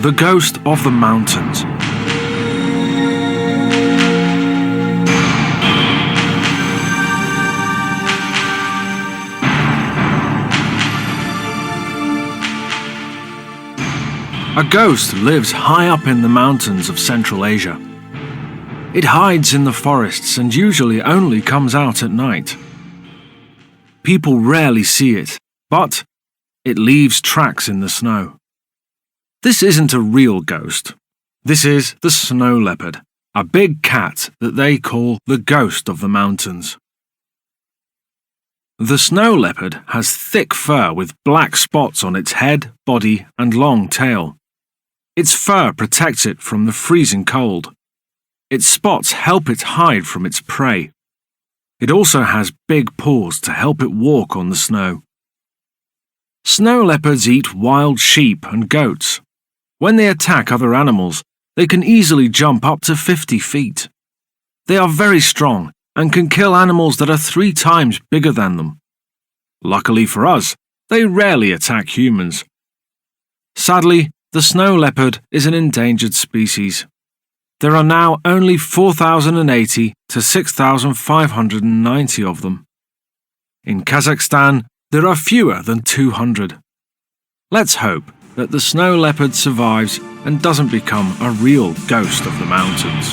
The Ghost of the Mountains. A ghost lives high up in the mountains of Central Asia. It hides in the forests and usually only comes out at night. People rarely see it, but it leaves tracks in the snow. This isn't a real ghost. This is the snow leopard, a big cat that they call the ghost of the mountains. The snow leopard has thick fur with black spots on its head, body, and long tail. Its fur protects it from the freezing cold. Its spots help it hide from its prey. It also has big paws to help it walk on the snow. Snow leopards eat wild sheep and goats. When they attack other animals, they can easily jump up to 50 feet. They are very strong and can kill animals that are 3 times bigger than them. Luckily for us, they rarely attack humans. Sadly, the snow leopard is an endangered species. There are now only 4,080 to 6,590 of them. In Kazakhstan, there are fewer than 200. Let's hope that the snow leopard survives and doesn't become a real ghost of the mountains.